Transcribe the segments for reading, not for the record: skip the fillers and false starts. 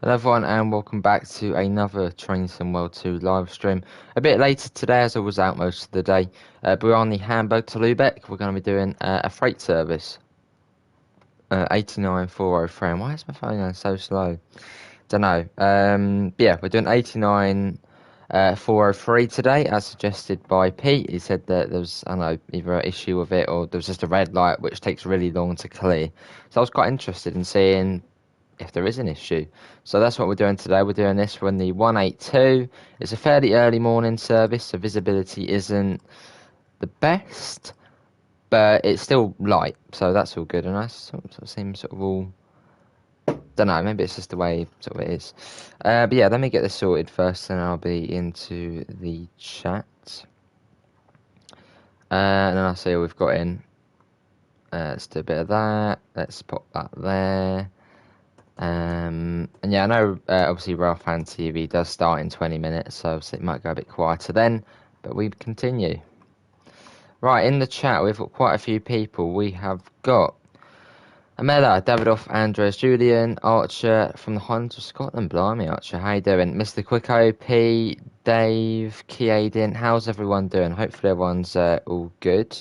Hello everyone and welcome back to another Train Sim World 2 live stream. A bit later today as I was out most of the day, but we're on the Hamburg to Lübeck. We're going to be doing a freight service. 89403. And why is my phone going so slow? Don't know. But yeah, we're doing 89403 today as suggested by Pete. He said that there was, I don't know, either an issue with it or there was just a red light which takes really long to clear. So I was quite interested in seeing if there is an issue. So that's what we're doing today. We're doing this when the 182. It's a fairly early morning service, so visibility isn't the best, but it's still light, so that's all good. And I sort of seems sort of all, don't know, maybe it's just the way sort of it is. But yeah, let me get this sorted first, and I'll be into the chat. And then I'll see what we've got in. Let's do a bit of that. Let's pop that there. And yeah, I know obviously Rail Fan TV does start in 20 minutes, so obviously it might go a bit quieter then, but we continue. Right, in the chat we've got quite a few people. We have got Amela, Davidoff, Andres, Julian, Archer from the Highlands of Scotland. Blimey, Archer, how you doing? Mr. Quick OP, Dave, Kiadin, how's everyone doing? Hopefully everyone's all good.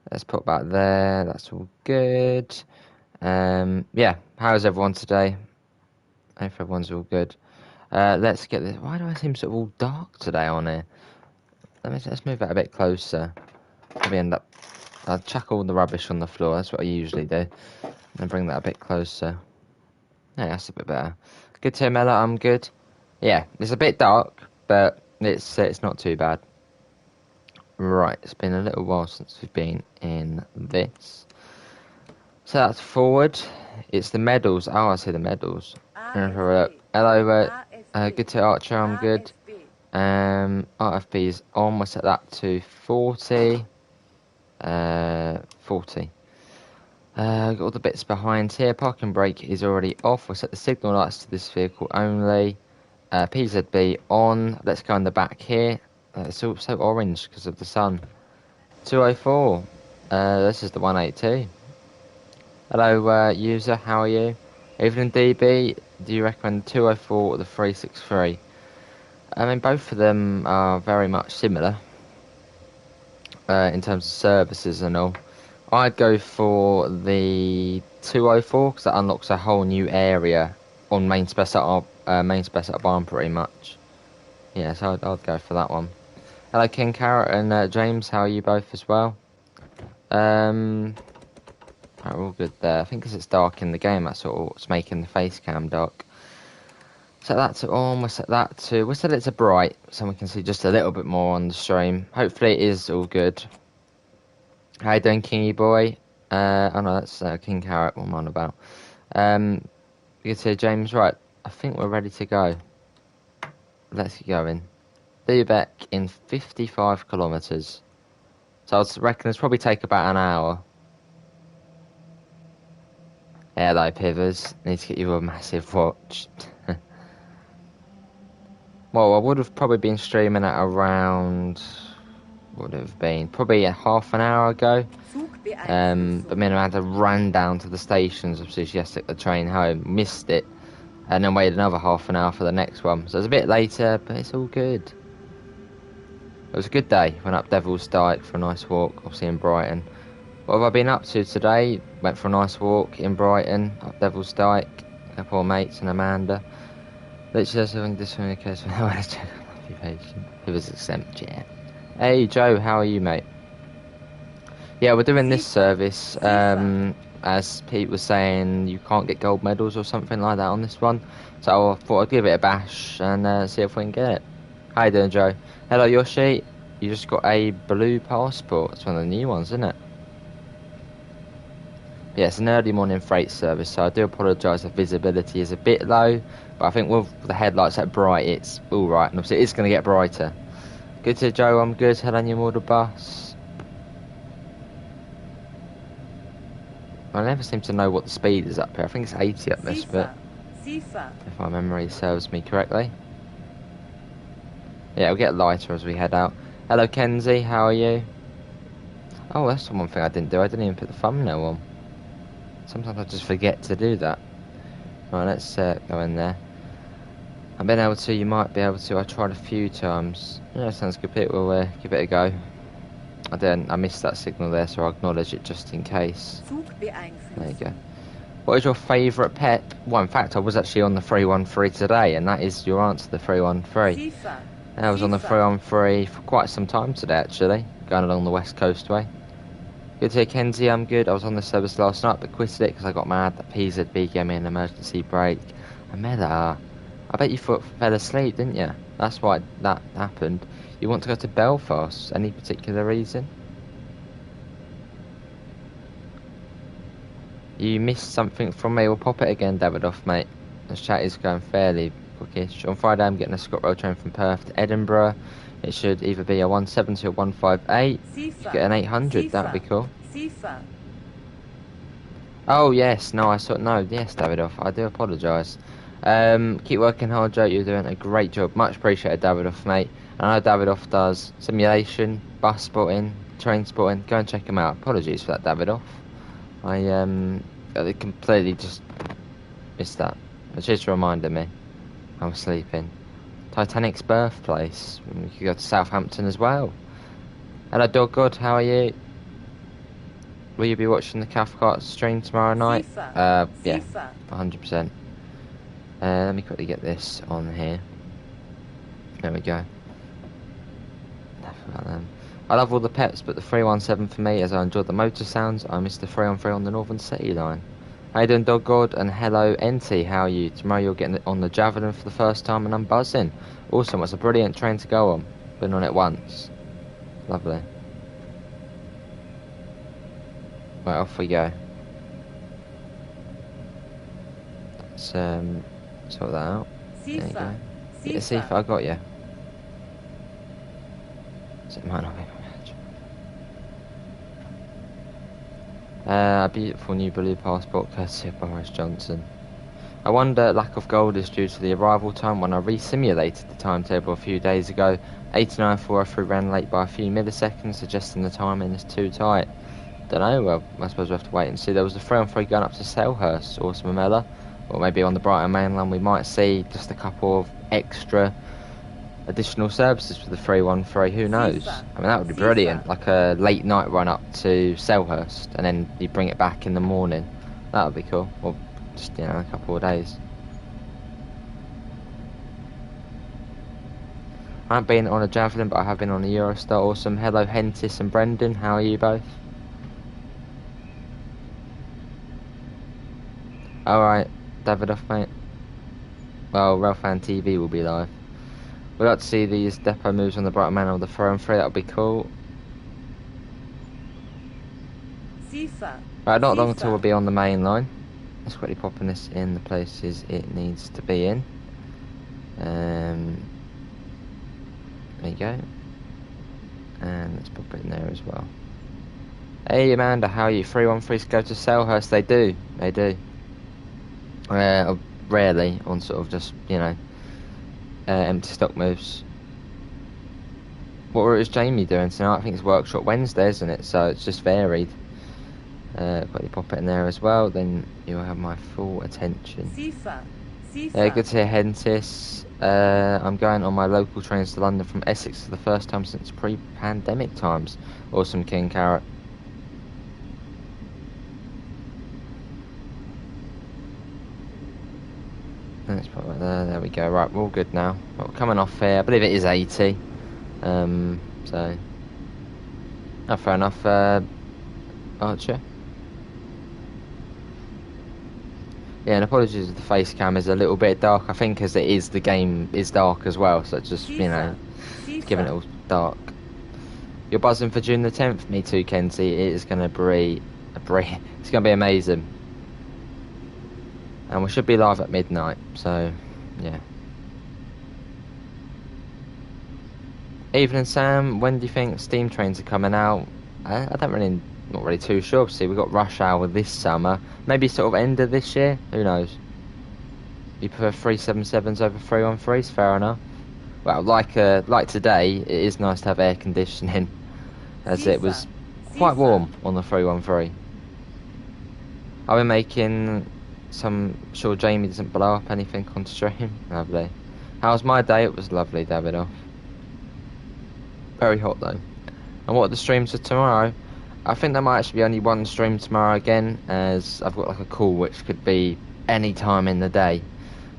Let's put that there, that's all good. Yeah, how's everyone today? Hope everyone's all good. Let's get this. Why do I seem sort of all dark today on here? Let's move that a bit closer. Probably end up. I'll chuck all the rubbish on the floor. That's what I usually do. And bring that a bit closer. Yeah, that's a bit better. Good to Mella. I'm good. Yeah, it's a bit dark, but it's not too bad. Right, it's been a little while since we've been in this. So that's forward. It's the medals. Oh, I see the medals. Hello, good to Archer. I'm good. RFB is on. We'll set that to 40. 40. Got all the bits behind here. Parking brake is already off. We'll set the signal lights to this vehicle only. PZB on. Let's go in the back here. It's all so orange because of the sun. 204. This is the 182. Hello, user. How are you? Evening DB. Do you recommend the 204 or the 363? I mean, both of them are very much similar in terms of services and all. I'd go for the 204 because that unlocks a whole new area on main spec setup barn pretty much. Yeah, so I'd go for that one. Hello, King Carrot and James. How are you both as well? Right, we're all good there. I think because it's dark in the game, that's sort of what's making the face cam dark. Set that to on, we'll set that to, we'll set it to bright, so we can see just a little bit more on the stream. Hopefully it is all good. How you doing, Kingy boy? Oh no, that's King Carrot, what I'm on about. You can see James, right, I think we're ready to go. Let's get going. Lübeck in 55 kilometres. So I reckon it's probably take about an hour. Hello, Pivers. Need to get you a massive watch. Well, I would have probably been streaming at around, would have been probably a half an hour ago. But then I had to run down to the stations, obviously she has to take the train home, missed it, and then waited another half an hour for the next one. So it's a bit later, but it's all good. It was a good day. Went up Devil's Dyke for a nice walk, obviously in Brighton. What have I been up to today? Went for a nice walk in Brighton, up Devil's Dyke, a couple of mates and Amanda. Literally just having discommunication. I want to check on occupation. It was exempt, yeah. Hey Joe, how are you, mate? Yeah, we're doing this service. As Pete was saying, you can't get gold medals or something like that on this one. So I thought I'd give it a bash and see if we can get it. How you doing, Joe? Hello, Yoshi. You just got a blue passport. It's one of the new ones, isn't it? Yeah, it's an early morning freight service, so I do apologise if visibility is a bit low, but I think with the headlights at bright, it's alright, and obviously it's going to get brighter. Good to Joe, I'm good. Hello, new model bus. I never seem to know what the speed is up here. I think it's 80 up this bit, if my memory serves me correctly. Yeah, it'll get lighter as we head out. Hello, Kenzie, how are you? Oh, that's the one thing I didn't do. I didn't even put the thumbnail on. Sometimes I just forget to do that. Right, let's go in there. I've been able to, you might be able to. I tried a few times. Yeah, sounds good. We'll give it a go. I missed that signal there, so I'll acknowledge it just in case. There you go. What is your favourite pet? Well, in fact, I was actually on the 313 today, and that is your answer, the 313. I was on the 313 for quite some time today, actually, going along the West Coast way. Good to hear, Kenzie, I'm good. I was on the service last night, but quitted it because I got mad that PZB gave me an emergency break. Amela, I bet you fell asleep, didn't you? That's why that happened. You want to go to Belfast? Any particular reason? You missed something from me. We'll pop it again, Davidoff, mate. The chat is going fairly quickish. On Friday, I'm getting a ScotRail train from Perth to Edinburgh. It should either be a 170 or 158. You get an 800. That would be cool. Oh yes, no, yes, Davidoff. I do apologise. Keep working hard, Joe. You're doing a great job. Much appreciated, Davidoff, mate. I know Davidoff does simulation, bus spotting, train spotting. Go and check him out. Apologies for that, Davidoff. I completely just missed that. It just reminded me I was sleeping. Titanic's birthplace. We could go to Southampton as well. Hello, Dog God. How are you? Will you be watching the Cathcart stream tomorrow night? Yeah, 100%. Let me quickly get this on here. There we go. Enough about them. I love all the pets, but the 317 for me, as I enjoyed the motor sounds. I missed the 313 on the Northern City line. How you doing, Dog God? And hello, NT. How are you? Tomorrow you're getting on the Javelin for the first time, and I'm buzzing. Awesome. It's a brilliant train to go on. Been on it once. Lovely. Right, off we go. Let's sort that out. There you go. Yeah, see if I got you. So it might not be my match. A beautiful new blue passport courtesy of Boris Johnson. I wonder lack of gold is due to the arrival time. When I re-simulated the timetable a few days ago, 89.403 ran late by a few milliseconds, suggesting the timing is too tight. Don't know, well, I suppose we'll have to wait and see. There was a 313 going up to Selhurst, Awesome Amela, or maybe on the Brighton mainland we might see just a couple of extra additional services for the 313, who knows? I mean, that would be brilliant, like a late night run up to Selhurst, and then you bring it back in the morning. That would be cool, or just, a couple of days. I haven't been on a Javelin, but I have been on a Eurostar. Awesome. Hello, Hentis and Brendan, how are you both? Alright, Davidoff, mate. Well, Railfan TV will be live. We'd like to see these depot moves on the Brighton Man or the 4 and 3, that would be cool. Right, not long until we'll be on the main line. Let's quickly popping this in the places it needs to be in. There you go. And let's pop it in there as well. Hey Amanda, how are you? 313s go to Selhurst. They do. Rarely on sort of just, empty stock moves. What route is Jamie doing tonight? I think it's Workshop Wednesday, isn't it? So it's just varied. Quickly pop it in there as well, then you'll have my full attention. Good to hear, Hentis. I'm going on my local trains to London from Essex for the first time since pre-pandemic times. Awesome, King Carrot. Let's put it there we go. Right, we're all good now. Well, we're coming off here. I believe it is 80. So... Oh, fair enough, Archer. Yeah, and apologies if the face cam is a little bit dark. I think as it is, the game is dark as well. So it's just, it's giving it all dark. You're buzzing for June the 10th? Me too, Kenzie. It is going to be... It's going to be amazing. And we should be live at midnight, so, yeah. Evening, Sam. When do you think steam trains are coming out? I don't really, not really too sure. Obviously, we've got rush hour this summer. Maybe sort of end of this year. Who knows? You prefer 377s over 313s? Fair enough. Well, like today, it is nice to have air conditioning, as it was quite warm on the 313. Are we making... sure Jamie doesn't blow up anything on stream. Lovely. How was my day? It was lovely, Davidoff. Very hot though. And what are the streams for tomorrow? I think there might actually be only one stream tomorrow again, as I've got like a call which could be any time in the day.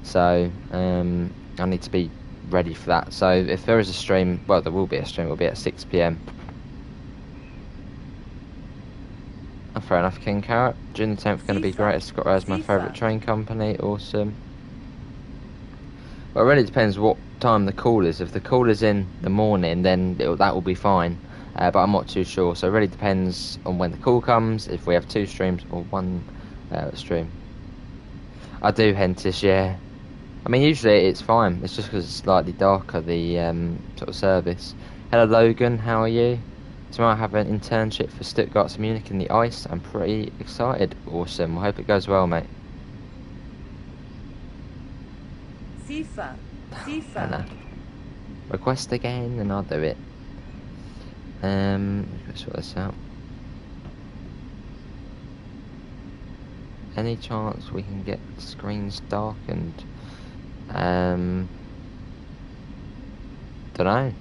So I need to be ready for that. So if there is a stream, well, there will be a stream. It will be at 6 p.m. Oh, fair enough, King Carrot. June the 10th going to be great. ScotRail is my favourite train company. Awesome. Well, it really depends what time the call is. If the call is in the morning, then that will be fine. But I'm not too sure. So it really depends on when the call comes, if we have 2 streams or 1 stream. I do, Hentish, yeah. I mean, usually it's fine. It's just because it's slightly darker, the sort of service. Hello, Logan. How are you? Tomorrow I have an internship for Stuttgart to Munich in the ice. I'm pretty excited. Awesome. I hope it goes well, mate. FIFA. Anna. Request again and I'll do it. Let's sort this out. Any chance we can get screens darkened? Don't know.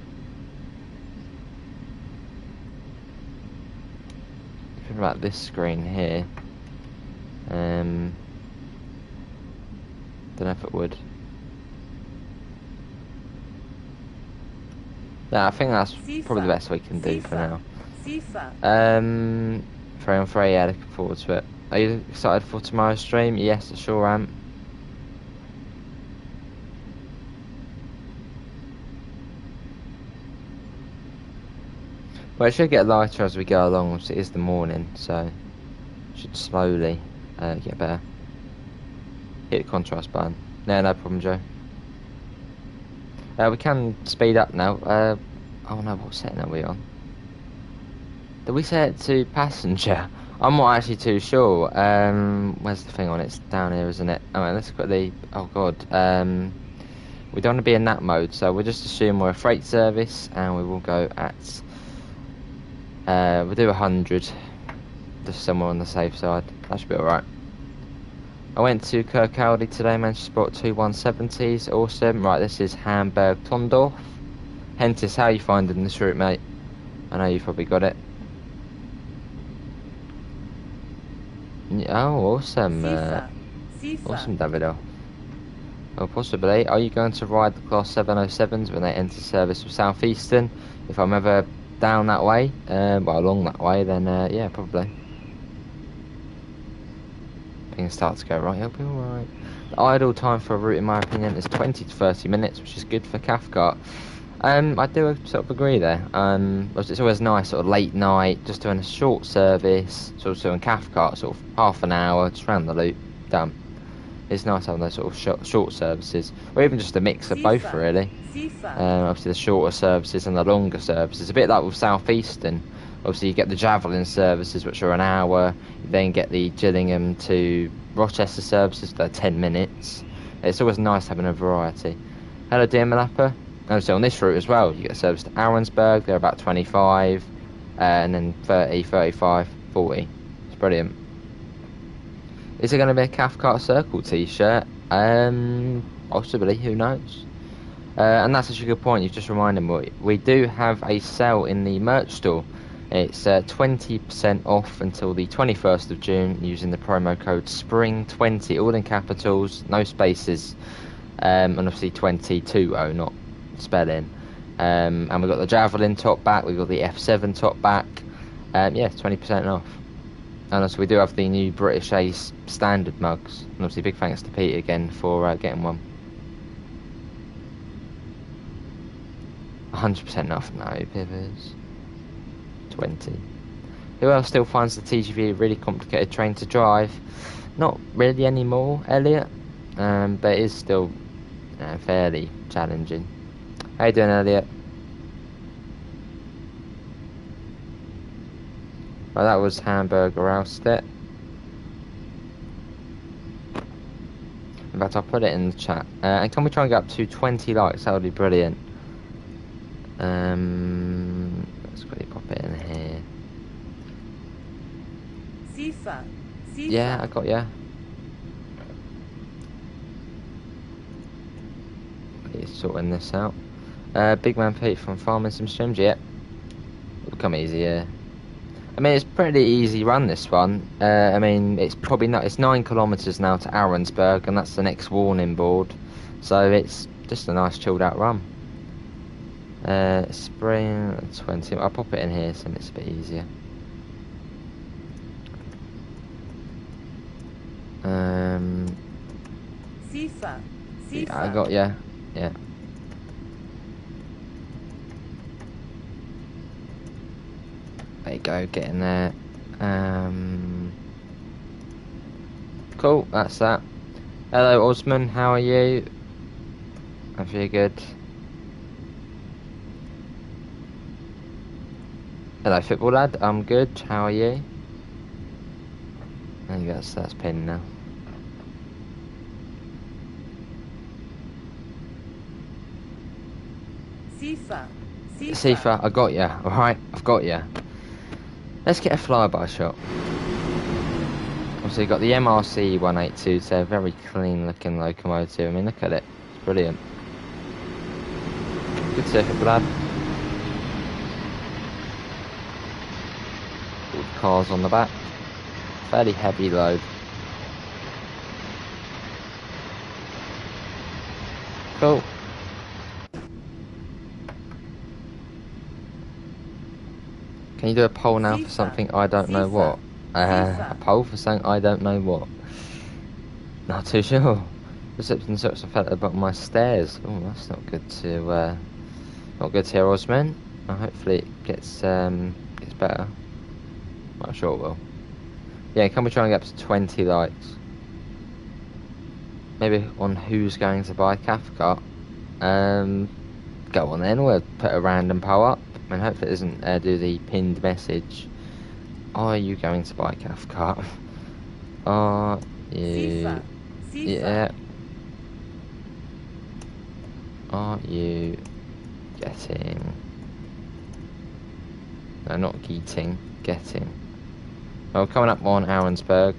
Think about this screen here. Don't know if it would. No, I think that's probably the best we can do for now. 3 on 3, yeah, looking forward to it. Are you excited for tomorrow's stream? Yes, I sure am. Well, it should get lighter as we go along, which it is the morning, so it should slowly get better. Hit the contrast button. No problem, Joe. We can speed up now. Oh no, what setting are we on? Did we set it to passenger? I'm not actually too sure. Where's the thing on it? It's down here, isn't it? Oh, let's quickly. Oh god. We don't want to be in that mode, so we'll just assume we're a freight service, and we will go at. We'll do 100, just somewhere on the safe side. That should be alright. I went to Kirkcaldy today, managed to spot 2 170s. Awesome. Right, this is Hamburg Tondorf. Hentis, how are you finding this route, mate? I know you've probably got it. Oh, awesome. Awesome, Davido. Well, possibly. Are you going to ride the Class 707s when they enter service with Southeastern? If I'm ever down that way, well, along that way, then yeah, probably. Things start to go right, it'll be alright. The idle time for a route, in my opinion, is 20 to 30 minutes, which is good for Cathcart. I do sort of agree there. It's always nice, sort of late night, just doing a short service, sort of doing Cathcart, sort of half an hour, just round the loop, done. It's nice having those sort of short services, or even just a mix of both, really. Obviously the shorter services and the longer services, a bit like with Southeastern. Obviously you get the Javelin services, which are an hour. You then get the Gillingham to Rochester services, that are 10 minutes. It's always nice having a variety. Hello, dear Malappa. Obviously on this route as well, you get a service to Arensberg, they're about 25, and then 30, 35, 40. It's brilliant. Is there going to be a Cathcart Circle t-shirt? Possibly, who knows? And that's actually a good point, you've just reminded me. We do have a sale in the merch store. It's 20% off until the 21st of June using the promo code SPRING20, all in capitals, no spaces, and obviously 2020, not spelling. And we've got the Javelin top back, we've got the F7 top back. Yeah, 20% off. And also we do have the new British Ace standard mugs. And obviously big thanks to Pete again for getting one. 100% off, no, Pivers. 20. Who else still finds the TGV a really complicated train to drive? Not really anymore, Elliot. But it is still fairly challenging. How you doing, Elliot? Well, that was Hamburg Railstedt. In fact, I'll put it in the chat. And can we try and get up to 20 likes? That would be brilliant. Let's quickly pop it in here. FIFA. Yeah, I got ya. It's sorting this out. Big Man Pete from Farming Sim Streams, yeah. It'll come easier. I mean, it's pretty easy run, this one. I mean, it's probably not. It's 9 kilometres now to Arensberg, and that's the next warning board. So it's just a nice chilled out run. Spring 20. I'll pop it in here so it's a bit easier. Sifa. Yeah, I got ya. Yeah. There you go, get in there. Cool, that's that. Hello Osman, how are you? I feel good. Hello football lad, I'm good, how are you? I think that's pinned now. Sifa, I got ya, alright, I've got ya. Let's get a flyby shot. Obviously, got the MRC 182, it's a very clean looking locomotive. I mean, look at it, it's brilliant. Good surfing, lad. All the cars on the back. Fairly heavy load. Cool. Can you do a poll now for something I don't know what? A poll for something I don't know what? Not too sure. Reception sucks. I fell at the bottom of my stairs. Oh, that's not good to hear, Osman. Hopefully it gets better. I'm sure it will. Yeah, can we try and get up to 20 likes? Maybe on who's going to buy Cathcart. Go on then. We'll put a random poll up. And hopefully it doesn't do the pinned message. Are you going to buy Cathcart? Are you? Yeah. Are you getting? No, not getting. Getting. Well, coming up on Arensberg.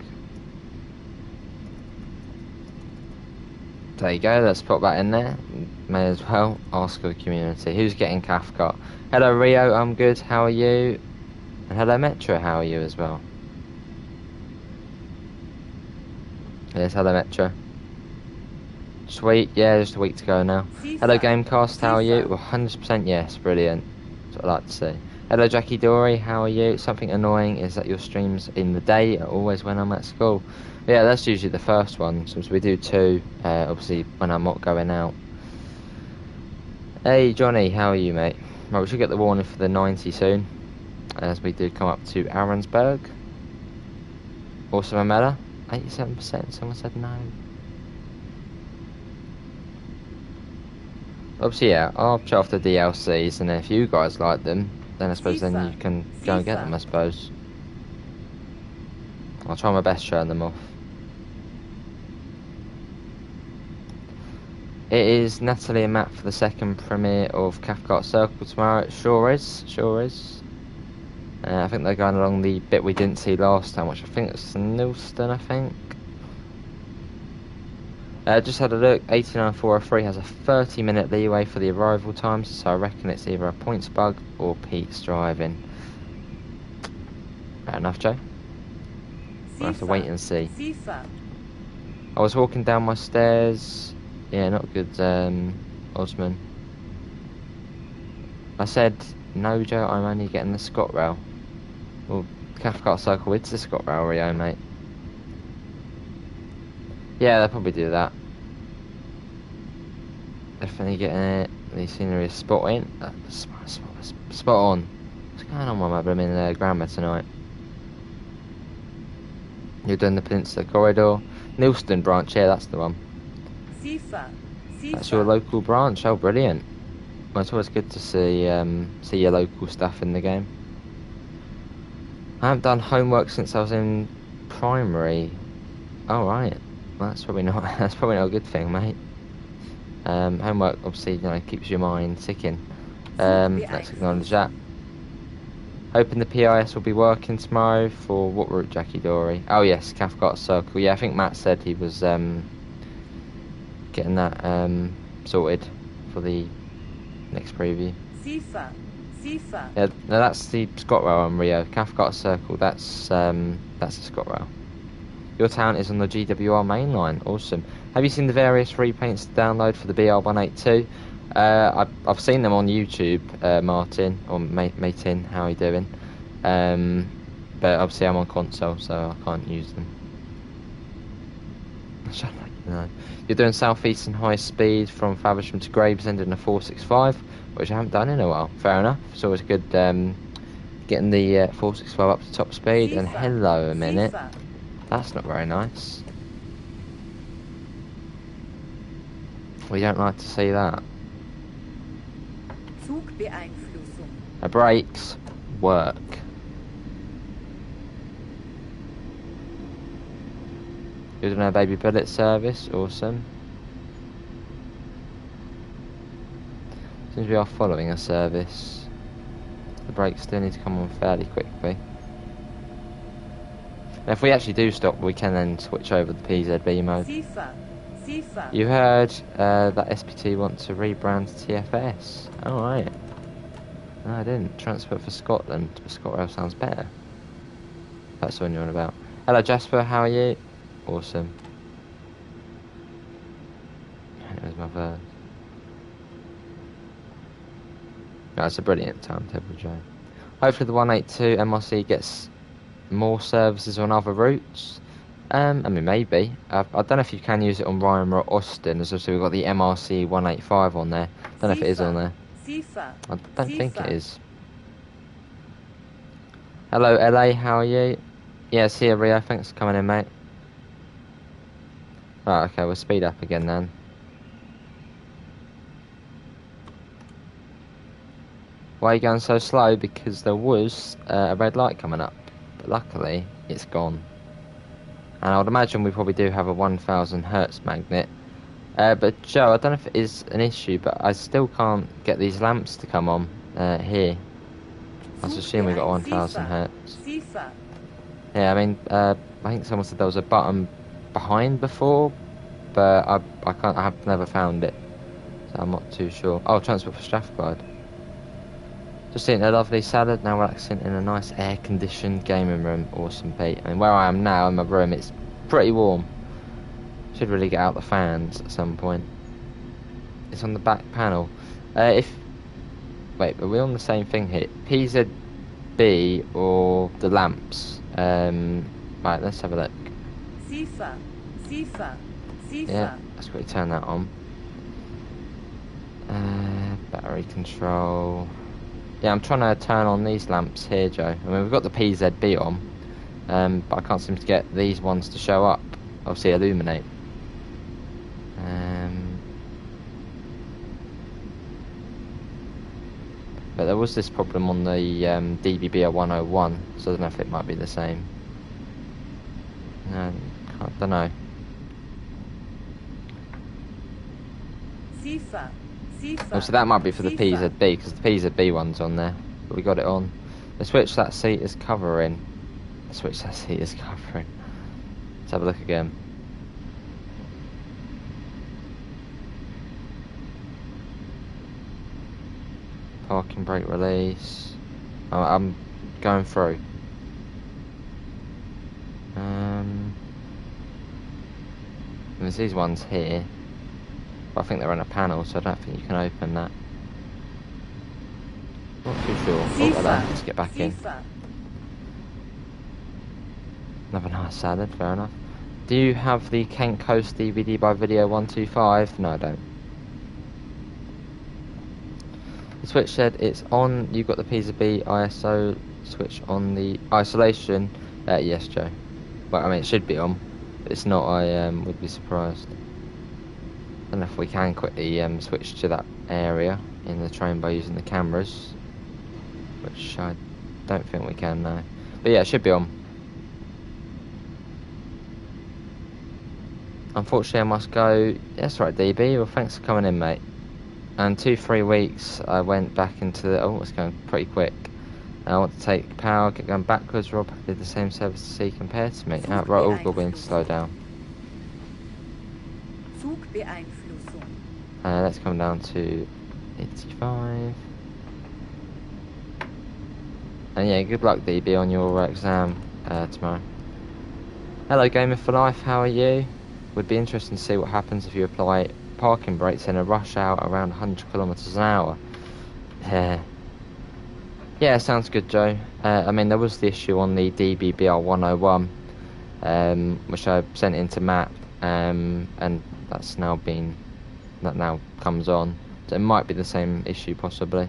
There you go, let's put that in there. May as well ask the community. Who's getting Cathcart? Hello Rio, I'm good, how are you? And hello Metro, how are you as well? Yes, hello Metro. Sweet, yeah, just a week to go now. Hello Gamecast, how are you? 100% yes, brilliant. That's what I like to see. Hello Jackie Dory, how are you? Something annoying is that your streams in the day are always when I'm at school. Yeah, that's usually the first one, since we do 2, obviously when I'm not going out. Hey Johnny, how are you mate? Right, we should get the warning for the 90 soon, as we do come up to Arensberg. Awesome Amela, 87%, someone said no. Obviously yeah, I'll check off the DLCs, and then if you guys like them, then I suppose then you can go and get them, I suppose. I'll try my best showing them off. It is Natalie and Matt for the second premiere of Cathcart Circle tomorrow. It sure is, sure is. I think they're going along the bit we didn't see last time, which I think it's Nilston, I think. Just had a look, 89403 has a 30-minute leeway for the arrival times, so I reckon it's either a points bug or Pete's driving. Fair enough, Joe. We'll have to wait and see. I was walking down my stairs. Yeah, not good, Osman. I said, no Joe, I'm only getting the ScotRail. Well, Cathcart Circle with the ScotRail, Rio, mate. Yeah, they'll probably do that. Definitely getting it. The scenery is spot in. Spot on. What's going on, Mum? I'm in grammar tonight. You're doing the Peninsula Corridor. Nilston branch, yeah, that's the one. That's your local branch. Oh, brilliant. Well, it's always good to see your local stuff in the game. I haven't done homework since I was in primary. Oh, right. Well, that's probably not a good thing, mate. Homework obviously, keeps your mind ticking. Let's acknowledge that. Hoping the PIS will be working tomorrow for what route, Jackie Dory? Oh yes, Cathcart Circle. Yeah, I think Matt said he was getting that sorted for the next preview. Cipher. Cipher. Yeah, no, that's the ScotRail on Rio. Cathcart Circle, that's the ScotRail. Your town is on the GWR main line. Awesome. Have you seen the various repaints to download for the BR182? I've seen them on YouTube, Martin, or Matin, how are you doing? But obviously I'm on console, so I can't use them. No. You're doing southeastern high speed from Faversham to Gravesend in a 465, which I haven't done in a while. Fair enough. It's always good getting the 465 up to top speed. And hello a minute. That's not very nice. We don't like to see that. Zugbeeinflussung. The brakes work. You're doing a baby bullet service. Awesome. Since we are following a service, the brakes still need to come on fairly quickly. And if we actually do stop, we can then switch over to the PZB mode. You heard that SPT want to rebrand to TFS. Oh, right. No, I didn't. Transport for Scotland. ScotRail sounds better. That's the one you're on about. Hello, Jasper. How are you? Awesome. And it was my verse. That's a brilliant timetable, Joe. Hopefully the 182 MRC gets more services on other routes. I mean, maybe. I don't know if you can use it on Ryan or Austin. As obviously we've got the MRC 185 on there. Don't know if it is on there. I don't think it is. Hello, LA. How are you? Yeah, see you, Rio. Thanks for coming in, mate. Right, okay, we'll speed up again then. Why are you going so slow? Because there was a red light coming up. But luckily, it's gone. And I would imagine we probably do have a 1000 Hertz magnet. But Joe, I don't know if it is an issue, but I still can't get these lamps to come on here. I was assuming we got 1000 Hertz. Yeah, I mean, I think someone said there was a button behind before, but I've never found it, so I'm not too sure. Oh, transport for Strathclyde. Just eating a lovely salad, now relaxing in a nice air-conditioned gaming room. Awesome, Pete. I mean, where I am now in my room, it's pretty warm. Should really get out the fans at some point. It's on the back panel. Wait, are we on the same thing here? PZB or the lamps? Right, let's have a look. Yeah, let's quickly turn that on. Battery control. Yeah, I'm trying to turn on these lamps here, Joe. I mean, we've got the PZB on, but I can't seem to get these ones to show up. Obviously, illuminate. But there was this problem on the DBB 101, so I don't know if it might be the same. No, I don't know. Oh, so that might be for the PZB, because the PZB one's on there. But we got it on. The switch that seat is covering. The switch that seat is covering. Let's have a look again. Parking brake release. Oh, I'm going through. There's these ones here, but I think they're on a panel, so I don't think you can open that. Not too sure. Oh, hello. Let's get back in. Another nice salad, fair enough. Do you have the Kent Coast DVD by Video 125? No, I don't. The switch said it's on. You've got the PZB ISO switch on the isolation. Yes, Joe. Well, I mean, it should be on. If it's not, I would be surprised. I don't know if we can quickly switch to that area in the train by using the cameras, which I don't think we can now. But yeah, it should be on. Unfortunately, I must go. That's right, DB. Well, thanks for coming in, mate. And 2-3 weeks, I went back into the. Oh, it's going pretty quick. I want to take power, get going backwards. Rob did the same service to C compared to me. Right, all good, we need to slow down. Zugbeeinflussung. Let's come down to 85. And yeah, good luck, DB, on your exam tomorrow. Hello, Gamer for Life, how are you? Would be interesting to see what happens if you apply parking brakes in a rush hour around 100 kilometers an hour. Yeah, sounds good, Joe. I mean, there was the issue on the DBBR 101, which I sent into Matt, and that now comes on. So it might be the same issue, possibly.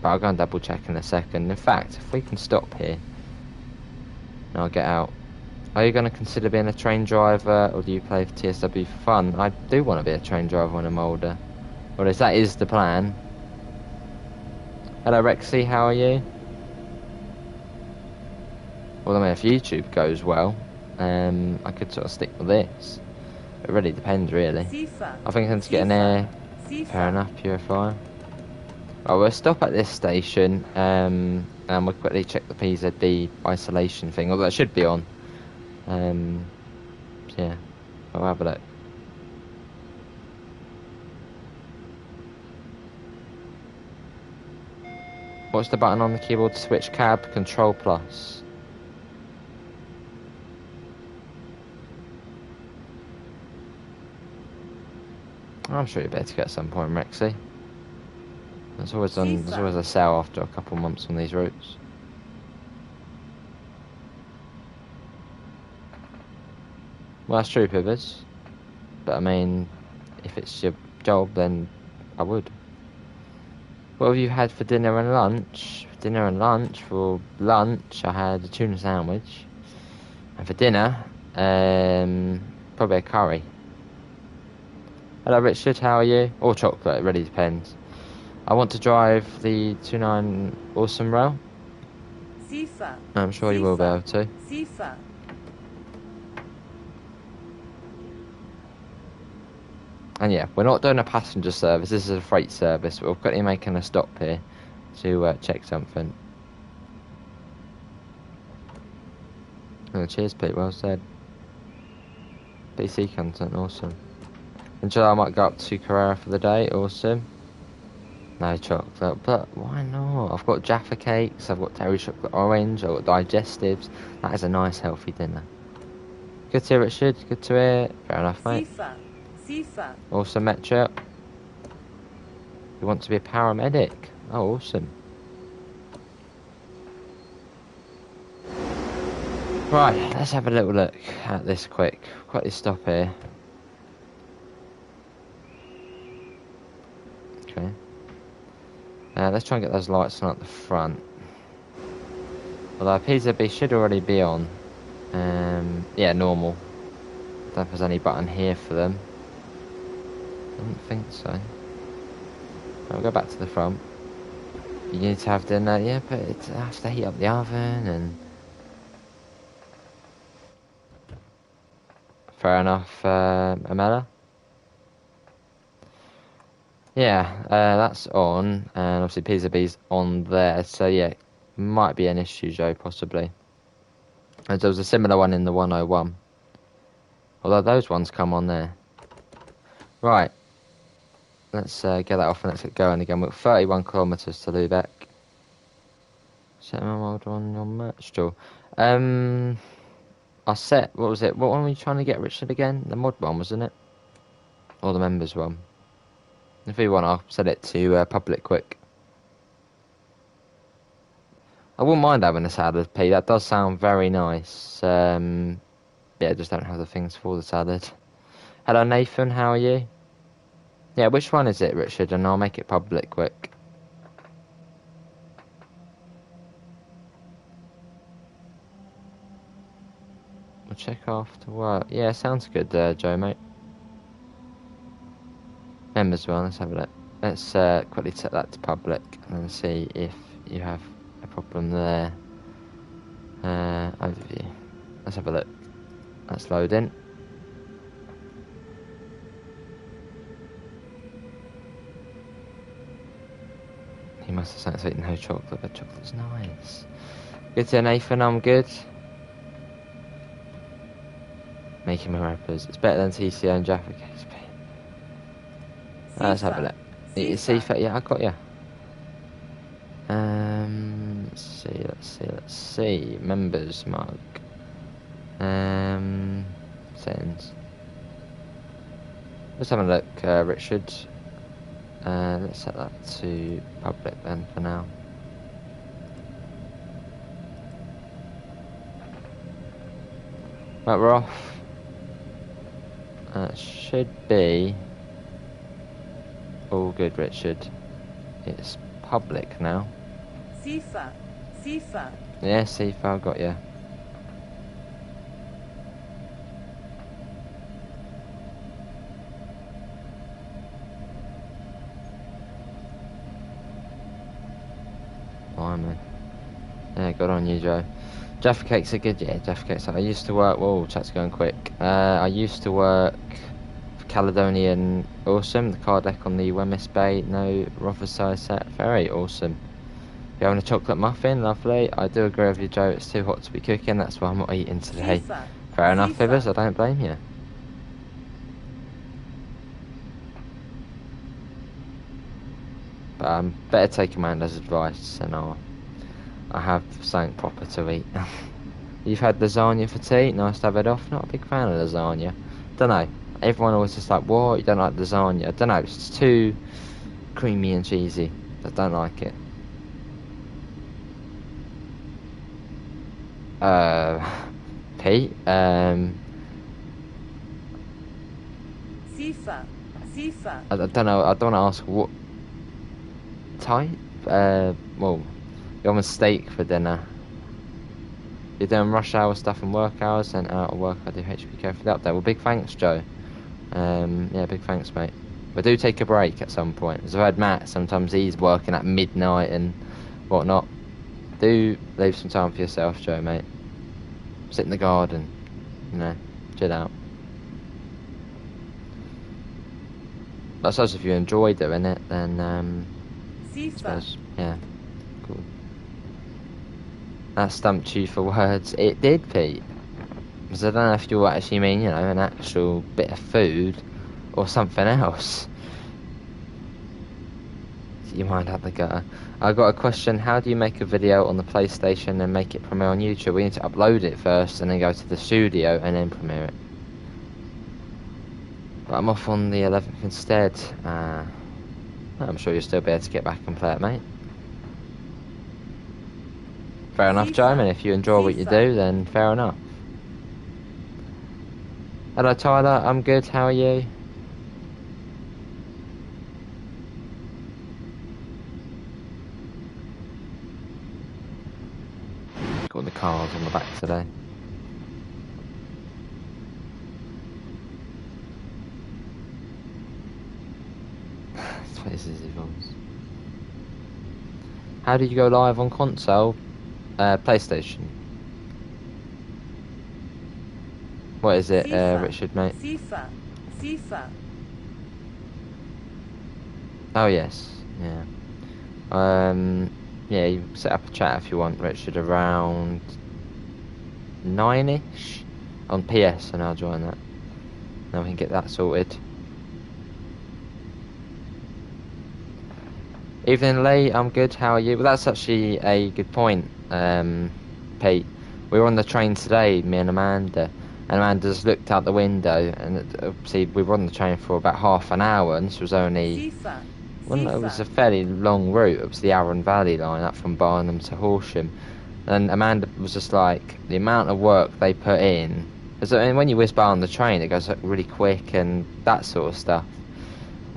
But I'll go and double check in a second. In fact, if we can stop here, and I'll get out. Are you going to consider being a train driver, or do you play for TSW for fun? I do want to be a train driver when I'm older. Or at least that is the plan. Hello, Rexy, how are you? Well, I mean, if YouTube goes well, I could sort of stick with this. It really depends, really. I think I need to get an air. Fair enough, purifier. Right, we'll stop at this station, and we'll quickly check the PZB isolation thing, although it should be on. So yeah, I'll have a look. What's the button on the keyboard to switch cab? Control plus. I'm sure you'll be able to get at some point, Rexy. There's always a sale after a couple months on these routes. Well, that's true, Pibbers. But I mean, if it's your job, then I would. What have you had for dinner and lunch? For lunch, I had a tuna sandwich. And for dinner, probably a curry. Hello, Richard, how are you? Or chocolate, it really depends. I want to drive the 29 Awesome Rail. I'm sure you will be able to. And yeah, we're not doing a passenger service, this is a freight service. We're quickly making a stop here to check something. Oh, cheers, Pete, well said. BC content, awesome. In July I might go up to Carrera for the day, awesome. No chocolate, but why not? I've got Jaffa cakes, I've got dairy chocolate orange, I've got digestives. That is a nice healthy dinner. Good to hear, Richard, good to hear. Fair enough, mate. Awesome, Metro. You want to be a paramedic? Oh, awesome. Right, let's have a little look at this quickly stop here. Okay. Let's try and get those lights on at the front. Although PZB should already be on. Yeah, normal. Don't know if there's any button here for them. I don't think so. I'll go back to the front. You need to have dinner, yeah, but it has to heat up the oven and... Fair enough, Amela. Yeah, that's on, and obviously PZB's on there, so yeah, might be an issue, Joe, possibly. And there was a similar one in the 101. Although those ones come on there. Right. Let's get that off and let's get going again. We're 31 kilometres to Lübeck. Set my mod on your merch store. I set, what was it? What one were you trying to get, Richard, again? The mod one, wasn't it? Or the members one? If you want, I'll set it to public quick. I wouldn't mind having a salad, P. That does sound very nice. Yeah, just don't have the things for the salad. Hello, Nathan. How are you? Yeah, which one is it, Richard? And I'll make it public quick. We'll check after work. Yeah, sounds good, Joe, mate. Members one, let's have a look. Let's quickly set that to public and see if you have a problem there. Overview. Let's have a look. That's loading. He must have said sweet no chocolate, but chocolate's nice. Good to Nathan, I'm good. Making me rappers. It's better than TCO and Jaffa Case. Let's have a look. CIFA, yeah, I got you. Let's see. Members mug. Settings. Let's have a look, Richard. Let's set that to public then for now. Right, we're off. Should be all good, Richard. It's public now. SIFA. Yeah, CIFA, I've got you. Blimey. Yeah, good on you, Joe. Jaffa Cakes are good, yeah, Jaffa Cakes. I used to work, whoa, chat's going quick. I used to work for Caledonian Awesome, the card deck on the Wemyss Bay, no Rotherhithe set, very awesome. You're having a chocolate muffin, lovely. I do agree with you, Joe, it's too hot to be cooking, that's why I'm not eating today. Fair enough, Fibbers, I don't blame you. But better take Amanda's advice and I have something proper to eat. You've had lasagna for tea, nice to have it off. Not a big fan of lasagna. Don't know. Everyone always just like, what? You don't like lasagna? I don't know, it's too creamy and cheesy. I don't like it. Pete, SIFA. I don't know, I don't want to ask what type? Well, you're on steak for dinner. You're doing rush hour stuff and work hours, and out of work I do HPK for the update. Well, big thanks, Joe. Yeah, big thanks, mate. But do take a break at some point. As I've heard Matt, sometimes he's working at midnight and whatnot. Do leave some time for yourself, Joe, mate. Sit in the garden, you know, chill out. I suppose if you enjoy doing it, then I suppose, yeah, cool. That stumped you for words. It did, Pete. Because I don't know if you actually mean, you know, an actual bit of food or something else. You mind out the gutter. I got a question. How do you make a video on the PlayStation and make it premiere on YouTube? We need to upload it first and then go to the studio and then premiere it. But I'm off on the 11th instead. I'm sure you'll still be able to get back and play it, mate. Fair enough, Joe, and if you enjoy what you do, then fair enough. Hello, Tyler, I'm good, how are you? Got the cars on the back today. Faces evolves. How did you go live on console? PlayStation. What is it, Richard, mate? SIFA. Oh yes, yeah. Yeah, you can set up a chat if you want, Richard, around 9ish on PS, and I'll join that. Then we can get that sorted. Evening, Lee. I'm good. How are you? Well, that's actually a good point, Pete. We were on the train today, me and Amanda, and Amanda just looked out the window, and obviously we were on the train for about half an hour, and this was only, well, it was a fairly long route. It was the Arun Valley line up from Barnum to Horsham, and Amanda was just like, the amount of work they put in, because when you whiz by on the train, it goes really quick and that sort of stuff.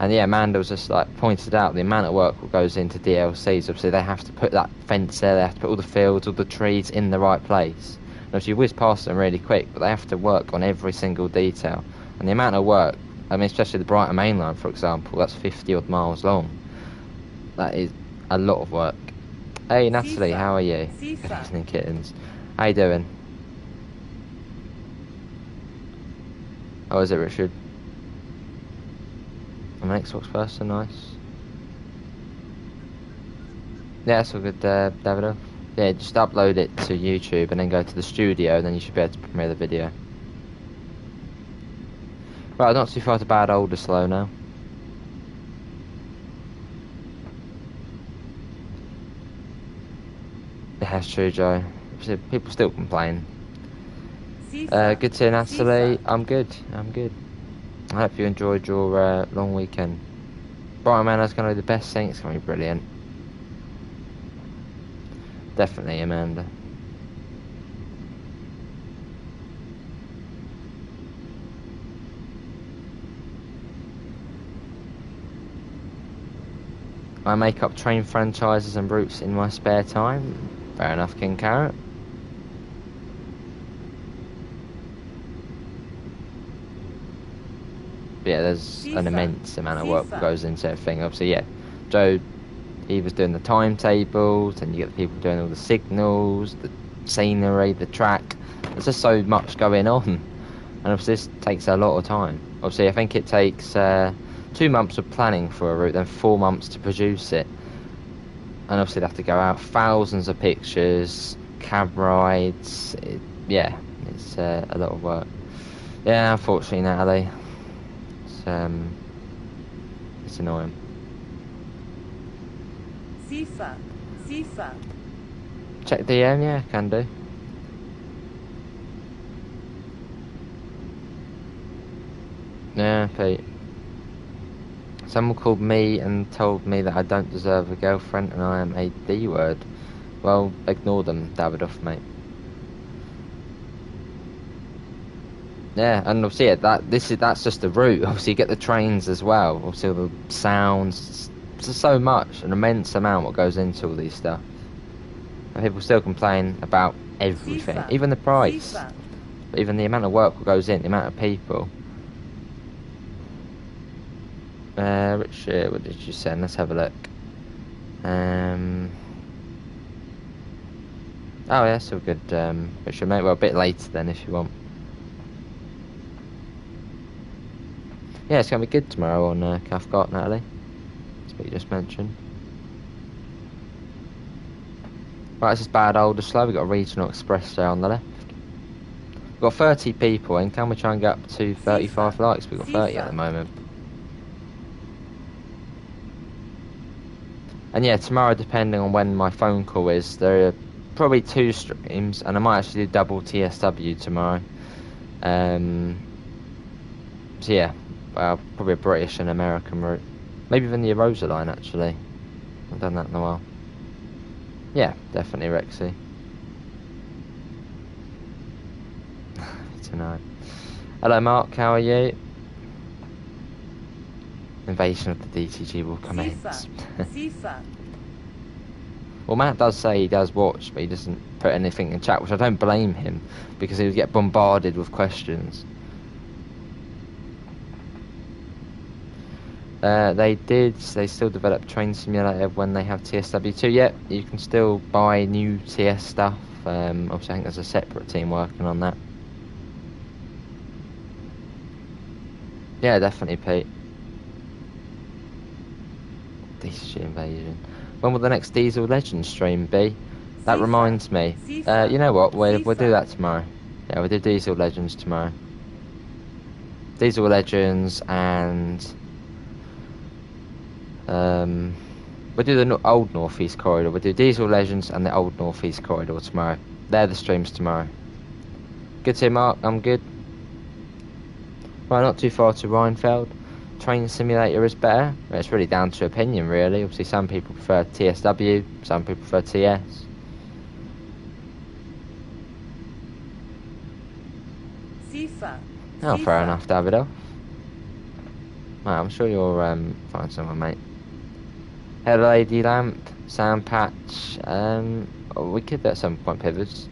And yeah, Amanda was just like pointed out the amount of work that goes into DLCs. Obviously, they have to put that fence there, they have to put all the fields, all the trees in the right place. And obviously, you whiz past them really quick, but they have to work on every single detail. And the amount of work, I mean, especially the Brighton Main Line, for example, that's 50 odd miles long. That is a lot of work. Hey, Natalie, how are you? Good evening, kittens. How you doing? How is it, Richard? I'm an Xbox person, nice. Yeah, it's all good, Davido. Yeah, just upload it to YouTube and then go to the studio, and then you should be able to premiere the video. Right, not too far to Bad Oldersloe now. Yeah, that's true, Joe. People still complain. Sifa. Good to hear, Natalie. Sifa. I'm good. I hope you enjoyed your long weekend. Brighton Manor's going to be the best thing. It's going to be brilliant. Definitely, Amanda. I make up train franchises and routes in my spare time. Fair enough, King Carrot. But yeah, there's an immense amount of work that goes into everything. Obviously, yeah, Joe, he was doing the timetables, and you get the people doing all the signals, the scenery, the track. There's just so much going on, and obviously this takes a lot of time. Obviously, I think it takes 2 months of planning for a route, then 4 months to produce it. And obviously they have to go out thousands of pictures, cab rides. Yeah, it's a lot of work. Yeah, unfortunately, Natalie, it's annoying. Sifa. Sifa. Check DM, yeah, can do. Yeah, Pete. Someone called me and told me that I don't deserve a girlfriend and I am a D-word. Well, ignore them, Davidoff, mate. Yeah, and obviously, yeah, that's just the route. Obviously, you get the trains as well. Obviously, the sounds. There's so much, an immense amount what goes into all these stuff. And people still complain about everything, Sifa. even the price, Sifa. even the amount of work that goes in, the amount of people. Richard, what did you send? Let's have a look. Oh yeah, still good, Richard, mate. Well, a bit later then, if you want. Yeah, it's gonna be good tomorrow on Cathcart, Natalie. That's what you just mentioned. Right, this is bad old slow. We've got a regional express there on the left. We've got 30 people, and can we try and get up to 35 likes? We've got 30 at the moment. And yeah, tomorrow, depending on when my phone call is, there are probably 2 streams, and I might actually do double TSW tomorrow. So yeah, probably a British and American route. Maybe even the Erosa line, actually. I've done that in a while. Yeah, definitely Rexy. Tonight. Hello, Mark. How are you? Invasion of the DTG will commence. Sifa. Well, Matt does say he does watch, but he doesn't put anything in chat, which I don't blame him, because he would get bombarded with questions. They still develop Train Simulator when they have TSW2. Yep, you can still buy new TS stuff. Obviously, I think there's a separate team working on that. Yeah, definitely, Pete. DCG Invasion. When will the next Diesel Legends stream be? That reminds me. You know what? We'll do that tomorrow. Yeah, we'll do Diesel Legends tomorrow. Diesel Legends and we'll do the old North East Corridor. We'll do Diesel Legends and the old North East Corridor tomorrow. They're the streams tomorrow. Good to hear, Mark. I'm good. Right, not too far to Rheinfeld. Train Simulator is better. It's really down to opinion, really. Obviously, some people prefer TSW, some people prefer TS. Sifa. Oh, fair enough, Davido. Right, I'm sure you'll find someone, mate. Hello, Lady Lamp, Sound Patch. We could at some point pivots.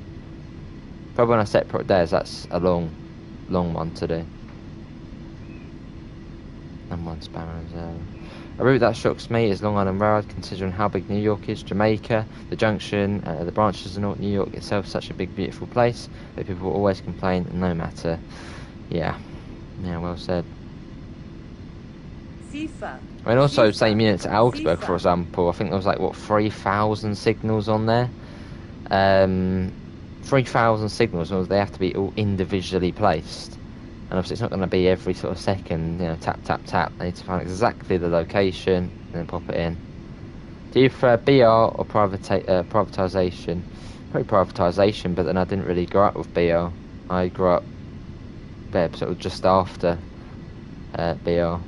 Probably on a separate days. That's a long one to do. And one Sparrows. A route that shocks me is Long Island Railroad, considering how big New York is, Jamaica, the junction, the branches of North New York itself is such a big, beautiful place that people always complain, no matter. Yeah, well said. Sifa. I mean, also same unit to Augsburg, for example. I think there was like 3,000 signals on there. 3,000 signals, they have to be all individually placed. And obviously it's not going to be every sort of second, tap, tap, tap. They need to find exactly the location and then pop it in. Do you prefer BR or privatisation? Probably privatisation, but then I didn't really grow up with BR. I grew up there sort of just after BR.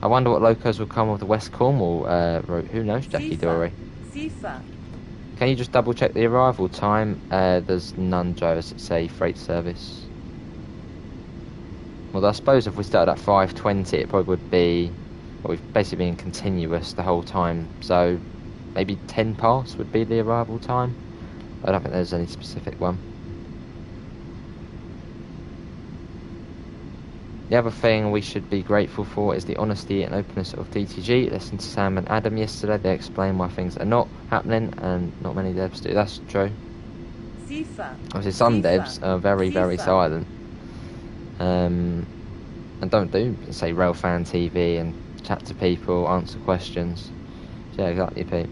I wonder what locos will come with the West Cornwall route. Who knows, Jackie Dory? Sifa. Can you just double check the arrival time? There's none, Joe, as it's a freight service. Well, I suppose if we started at 5:20, it probably would be... Well, we've basically been continuous the whole time, so maybe 10 past would be the arrival time. I don't think there's any specific one. The other thing we should be grateful for is the honesty and openness of DTG. Listened to Sam and Adam yesterday. They explained why things are not happening, and not many devs do. That's true. Sifa. Obviously, some devs are very, very silent. And don't do, say, Railfan TV and chat to people, answer questions. Yeah, exactly, Pete.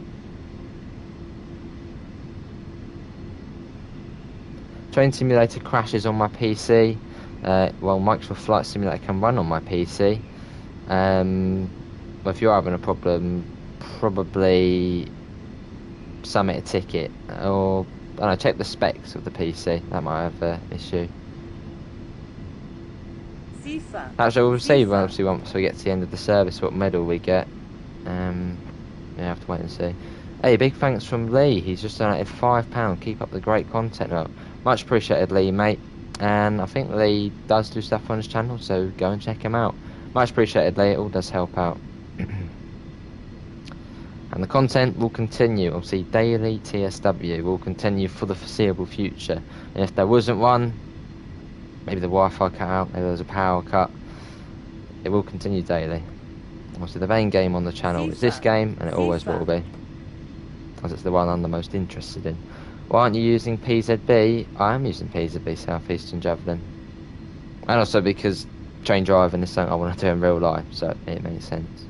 Train Simulator crashes on my PC. Well, Microsoft Flight Simulator can run on my PC. But if you're having a problem, probably submit a ticket, or I don't know, check the specs of the PC. That might have an issue. Actually, we'll see once we get to the end of the service what medal we get. Yeah, I have to wait and see. Hey, big thanks from Lee. He's just donated £5. Keep up the great content. Well, much appreciated, Lee, mate. And I think Lee does do stuff on his channel, so go and check him out. Much appreciated, Lee. It all does help out. And the content will continue. Obviously, daily TSW will continue for the foreseeable future. And if there wasn't one, maybe the Wi-Fi cut out, maybe there's a power cut, it will continue daily. Obviously, the main game on the channel is this game, and it always will be, because it's the one I'm the most interested in. Why aren't you using PZB? I am using PZB, Southeastern Javelin. And also because train driving is something I want to do in real life, so it makes sense.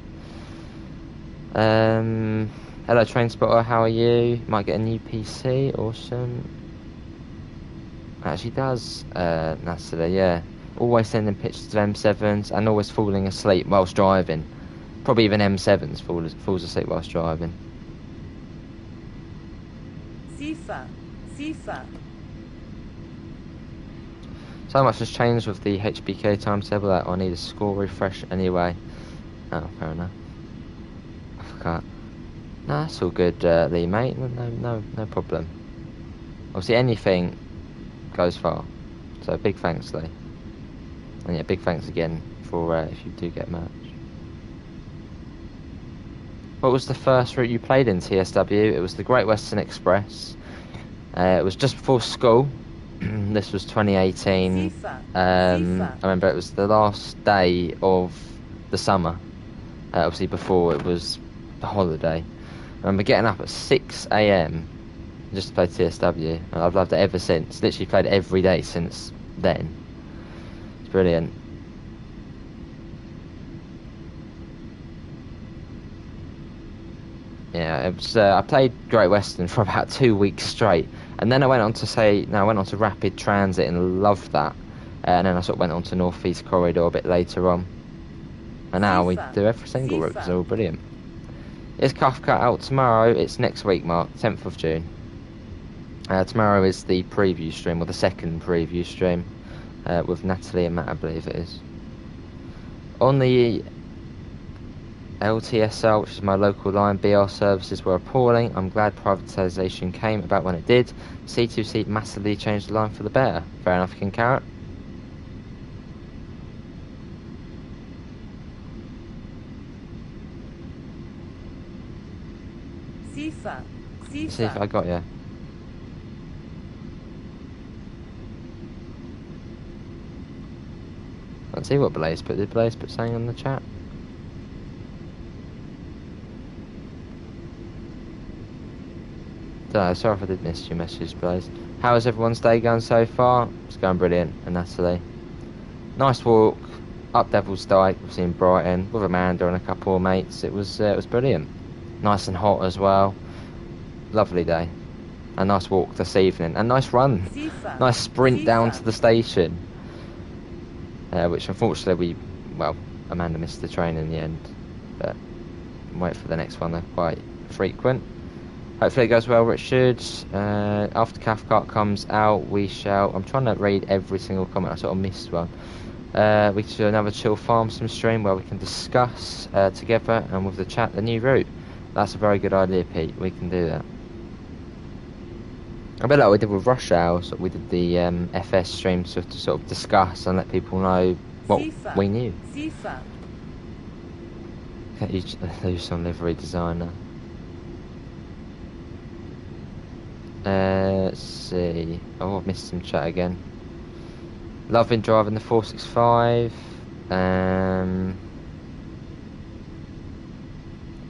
Hello, Train Spotter, how are you? Might get a new PC, awesome. Actually does, Natalie, yeah. Always sending pictures of M7s and always falling asleep whilst driving. Probably even M7s falls asleep whilst driving. Sifa. So much has changed with the HBK timetable that I need a score refresh anyway. Oh, fair enough. I forgot. No, that's all good, Lee, mate. No problem. Obviously, anything goes far. So big thanks, Lee. And yeah, big thanks again for if you do get merch. What was the first route you played in TSW? It was the Great Western Express. It was just before school. This was 2018. I remember it was the last day of the summer. Obviously before it was the holiday. I remember getting up at 6 AM just to play TSW. And I've loved it ever since. Literally played every day since then. It's brilliant. Yeah, it was, I played Great Western for about 2 weeks straight, and then I went on to Rapid Transit and loved that, and then I sort of went on to North East Corridor a bit later on, and now we do every single route because they're all brilliant. Is Cuff Cut out tomorrow? It's next week, Mark, 10th of June. Tomorrow is the preview stream, or the second preview stream, with Natalie and Matt, I believe it is. On the LTSL, which is my local line, BR services were appalling. I'm glad privatisation came about when it did. C2C massively changed the line for the better. Fair enough, King Carrot. Sifa. Let's see if I got you. Let's see what Blaze put. Did Blaze put something in the chat? Dunno, sorry if I did miss your message, Blaze. How is everyone's day going so far? It's going brilliant, and Natalie. Nice walk up Devil's Dyke, obviously in Brighton, with Amanda and a couple of mates. It was brilliant. Nice and hot as well. Lovely day. A nice walk this evening. A nice run. Nice sprint down to the station. Which unfortunately Amanda missed the train in the end. But wait for the next one. They're quite frequent. Hopefully it goes well where it should. After Cathcart comes out, we shall... I'm trying to read every single comment. I sort of missed one. We should do another chill farm sim stream where we can discuss together and with the chat the new route. That's a very good idea, Pete. We can do that. A bit like we did with Rush Hour. So we did the FS stream to sort of discuss and let people know what we knew. Can't use some livery designer. Let's see. Oh, I've missed some chat again. Loving driving the 465.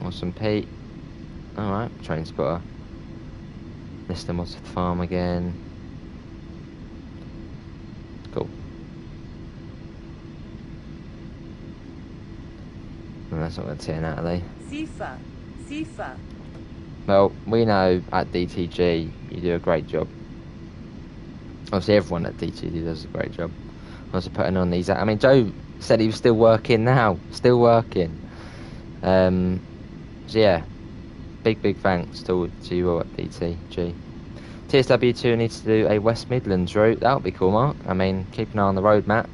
Awesome, Pete. Alright, train spotter. Mr. Mods Farm again. Cool. And that's not going to turn out, are they? Sifa. Well, we know at DTG you do a great job. Obviously, everyone at DTG does a great job. Also putting on these. I mean, Joe said he was still working now. Still working. So yeah, big thanks to you all at DTG. TSW2 needs to do a West Midlands route. That would be cool, Mark. I mean, keep an eye on the roadmap.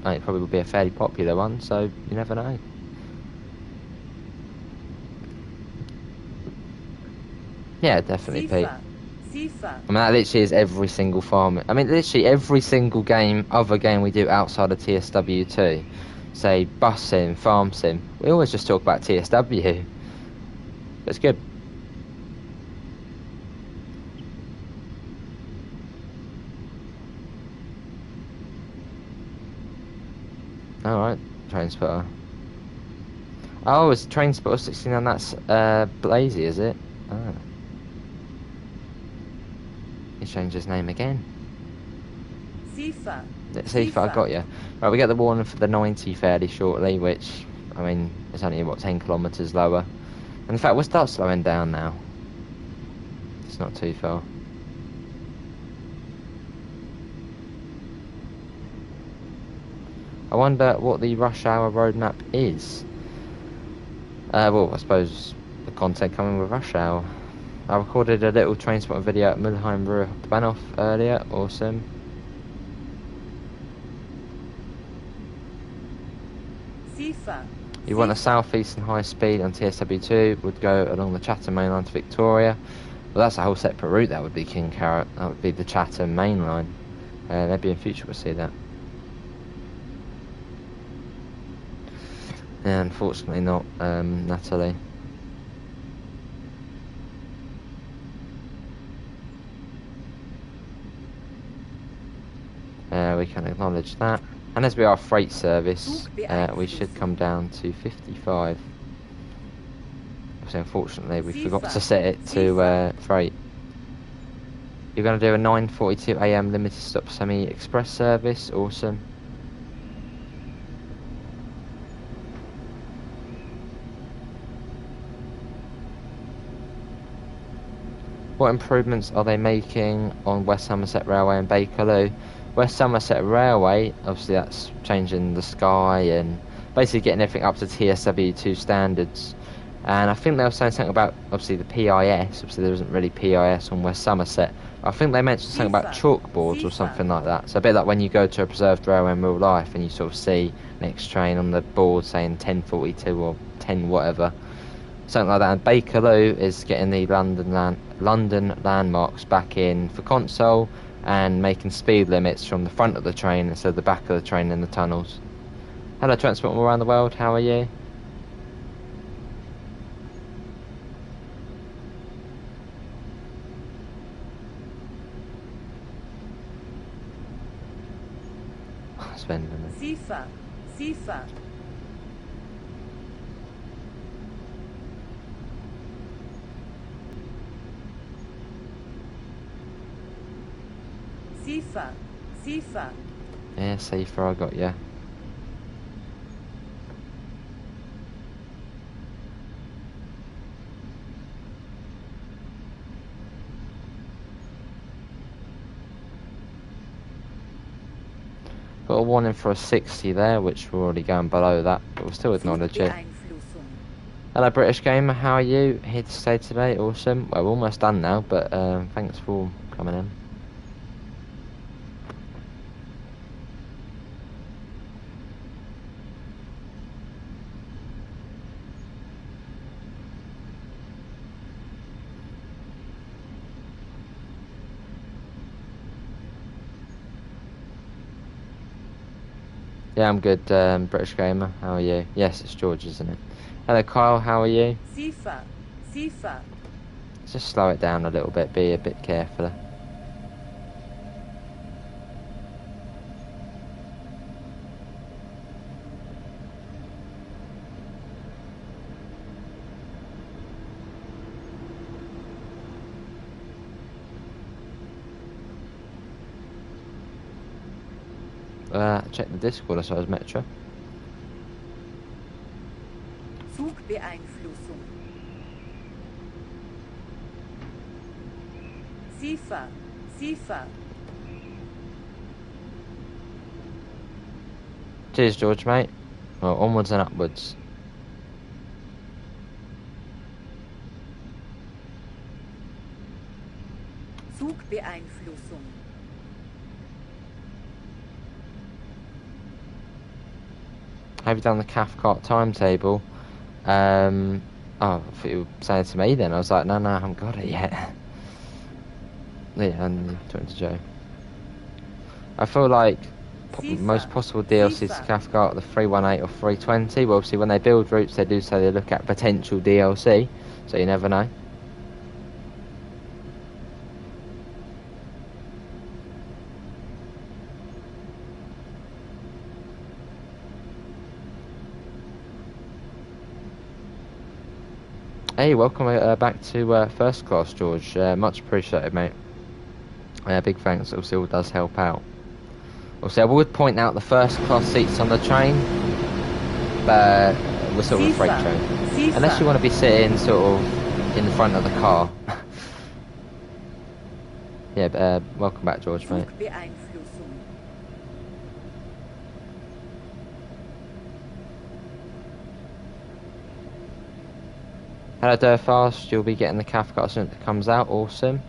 It probably will be a fairly popular one, so you never know. Yeah, definitely, Pete. I mean, that literally is every single farm. I mean, literally every single other game we do outside of TSW2. Say, bus sim, farm sim. We always just talk about TSW. It's good. Alright, train spotter. Oh, it's train spotter 69, that's Blazy, is it? Ah. He changed his name again. Sifa, I got you. Right, we get the warning for the 90 fairly shortly, which, I mean, it's only, what, 10 kilometres lower. And in fact, we'll start slowing down now. It's not too far. I wonder what the rush hour roadmap is. Well, I suppose the content coming with rush hour. I recorded a little train spotting video at Mulheim Ruhr Bahnhof earlier. Awesome. You want a southeastern high speed on TSW2 would go along the Chatham main line to Victoria. Well, that's a whole separate route. That would be King Carrot. That would be the Chatham main line. Maybe in future we'll see that. Yeah, unfortunately not, Natalie. We can acknowledge that. And as we are a freight service, we should come down to 55. So unfortunately, we forgot to set it to freight. You're going to do a 9:42 AM limited stop semi-express service. Awesome. What improvements are they making on West Somerset Railway and Bakerloo? West Somerset Railway, obviously that's changing the sky and basically getting everything up to TSW2 standards. And I think they were saying something about, obviously, the PIS. Obviously there isn't really PIS on West Somerset. I think they mentioned something about chalkboards or something like that. So a bit like when you go to a preserved railway in real life and you sort of see next train on the board saying 1042 or 10 whatever. Something like that. And Bakerloo is getting the London landmarks back in for console and making speed limits from the front of the train instead of the back of the train in the tunnels. Hello, transport all around the world. How are you? Sifa. Yeah, safer, I got you. Got a warning for a 60 there, which we're already going below that, but we'll still acknowledge it. Hello, British Gamer. How are you? Here to stay today. Awesome. Well, we're almost done now, but thanks for coming in. Yeah, I'm good, British Gamer. How are you? Yes, it's George, isn't it? Hello, Kyle. How are you? Sifa, Sifa, Just slow it down a little bit. Be a bit careful. Check the Discord as well as Metro. Zugbeeinflussung. Sifa, Sifa, Cheers, George, mate. Well, onwards and upwards. Zugbeeinflussung. Have you done the Cathcart timetable? Oh, I thought you were saying it to me then. I was like, no, I haven't got it yet. Yeah, and talking to Joe. I feel like most possible DLCs to Cathcart, the 318 or 320. Well, obviously, when they build routes, they do say they look at potential DLC, so you never know. Hey, welcome back to First Class, George. Much appreciated, mate. Big thanks. Obviously, all does help out. Obviously, I would point out the first class seats on the train, but we're sort of a freight train. Unless you want to be sitting sort of in the front of the car. Yeah, welcome back, George, mate. Hello, Durfast. You'll be getting the Cathcart as soon as it comes out. Awesome.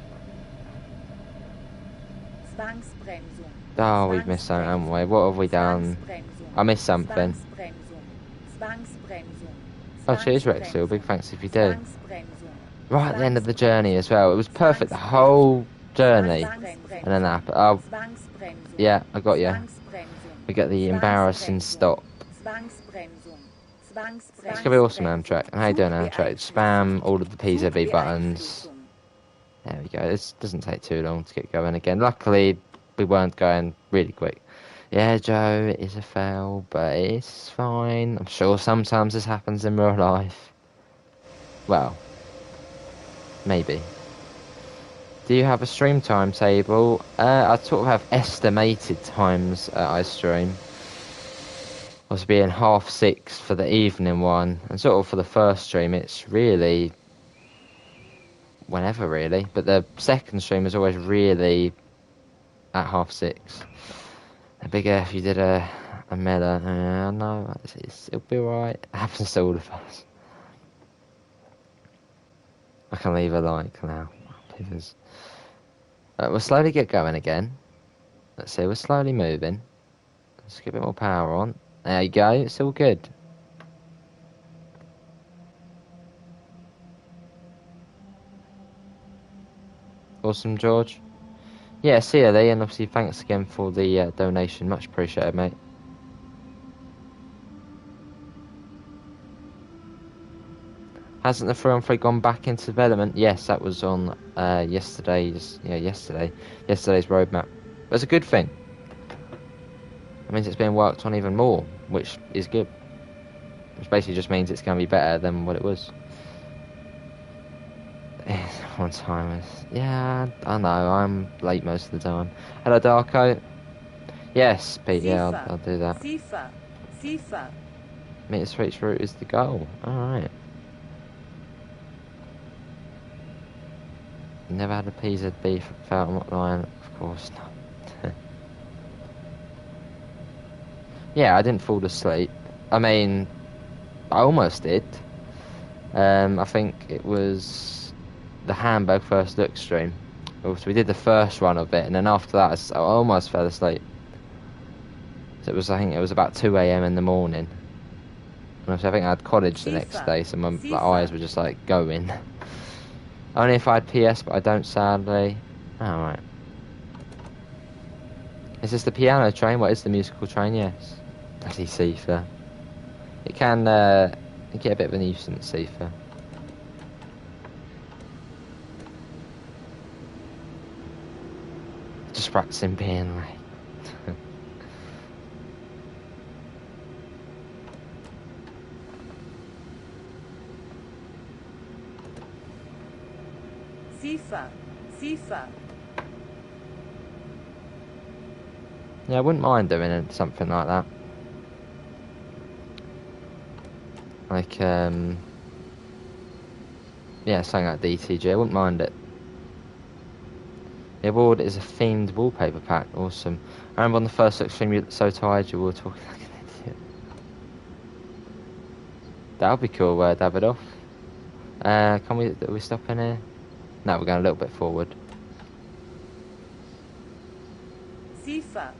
Oh, we've missed something, haven't we? What have we done? I missed something. Oh, cheers, Rexil. Big thanks if you do. Right at the end of the journey as well. It was perfect the whole journey. And then that. Oh, yeah, I got you. We got the embarrassing stop. It's gonna be awesome, Amtrak. And how you doing, Amtrak? Spam all of the PZB buttons. There we go. This doesn't take too long to get going again. Luckily, we weren't going really quick. Yeah, Joe, it is a fail, but it's fine. I'm sure sometimes this happens in real life. Well, maybe. Do you have a stream timetable? I sort of have estimated times I stream. I was being 6:30 for the evening one, and sort of for the first stream, it's really whenever really, but the second stream is always really at 6:30. A bigger if you did a Miller. No, it'll be alright. It happens to all of us. I can leave a like now, because we'll slowly get going again. Let's see, we're slowly moving. Let's get a bit more power on. There you go, it's all good. Awesome, George. Yeah, see you there, and obviously thanks again for the donation. Much appreciated, mate. Hasn't the 3-on-3 gone back into development? Yes, that was on yesterday's roadmap. That's a good thing. It means it's being worked on even more, which is good. Which basically just means it's going to be better than what it was. One time, yeah, I know, I'm late most of the time. Hello, Darko. Yes, Pete, yeah, I'll do that. Meter Street's route is the goal. Alright. Never had a PZB for Felton line, of course not. Yeah, I didn't fall asleep. I mean, I almost did. I think it was the Hamburg first look stream. So we did the first run of it, and then after that, I almost fell asleep. So I think it was about 2 a.m. in the morning. And I think I had college the next day, so my eyes were just like going. Only if I had PS, but I don't sadly. Alright. Is this the piano train? What is the musical train? Yes. Bloody Sifa. It can get a bit of a nuisance, Sifa. Just practicing being late. Sifa. Yeah, I wouldn't mind doing something like that. Like, yeah, something like DTG. I wouldn't mind it. The award is a themed wallpaper pack. Awesome. I remember on the first look stream, you were so tired you were talking like an idiot. That would be cool, Davidoff. Are we stopping here? No, we're going a little bit forward. Sifa.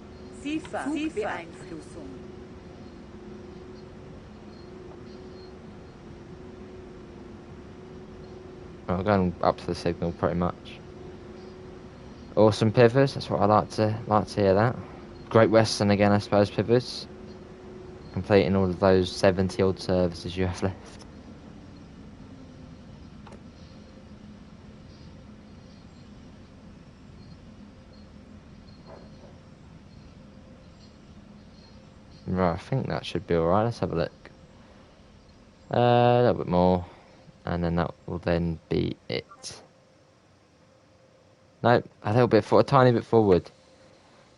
Zugbeeinflussung. Well, we're going up to the signal pretty much. Awesome pivots. That's what I like to hear. That Great Western again, I suppose. Pivots. Completing all of those 70 odd services you have left. Right, I think that should be alright. Let's have a look. A little bit more, and then that will then be it. No, a tiny bit forward.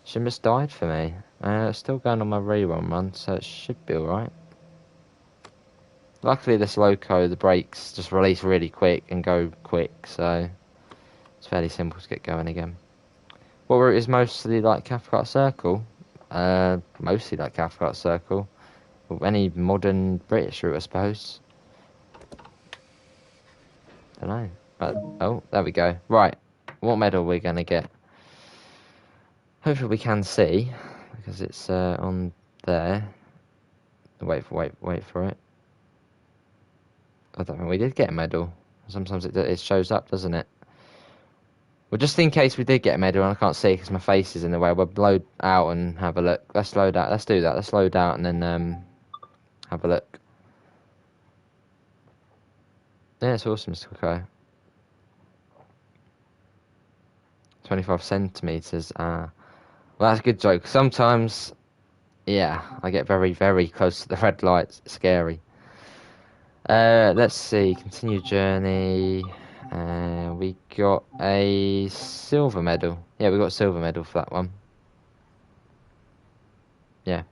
She must died for me. Still going on my rerun run, so it should be alright. Luckily, this loco, the brakes just release really quick and go quick, so it's fairly simple to get going again. What route is mostly like Cathcart Circle? Mostly like Cathcart Circle. Or any modern British route, I suppose. Don't know. Oh, there we go. Right, what medal are we gonna get? Hopefully we can see, because it's on there. Wait for it. I don't think we did get a medal. Sometimes it shows up, doesn't it? Well, just in case we did get a medal and I can't see because my face is in the way, we'll load out and have a look. Let's load out. Let's do that. Let's load out and then have a look. Yeah, it's awesome, Mr. Coco. 25 centimeters. Well, that's a good joke. Sometimes, yeah, I get very, very close to the red lights. It's scary. Let's see. Continue journey. We got a silver medal. Yeah, we got a silver medal for that one. Yeah.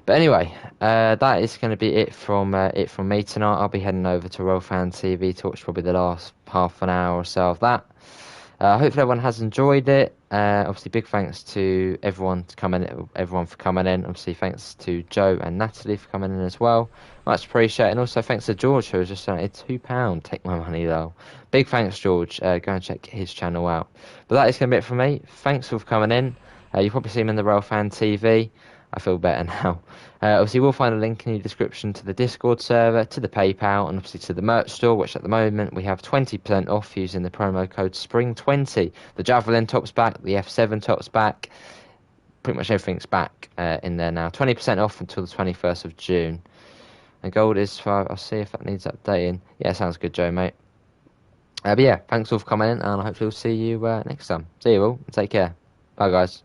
But anyway, that is going to be it from me tonight. I'll be heading over to Royal Fan TV to watch probably the last half an hour or so of that. Hopefully everyone has enjoyed it. Obviously, big thanks to everyone for coming in. Obviously, thanks to Joe and Natalie for coming in as well. Much appreciated. And also thanks to George, who has just donated £2. Take my money though. Big thanks, George. Go and check his channel out. But that is going to be it from me. Thanks for coming in. You've probably seen him in the Royal Fan TV. I feel better now. Obviously, we'll find a link in the description to the Discord server, to the PayPal, and obviously to the merch store, which at the moment we have 20% off using the promo code SPRING20. The Javelin top's back, the F7 top's back, pretty much everything's back in there now. 20% off until the 21st of June. And gold is 5. I'll see if that needs updating. Yeah, sounds good, Joe, mate. But yeah, thanks all for coming in, and hopefully we'll see you next time. See you all, and take care. Bye, guys.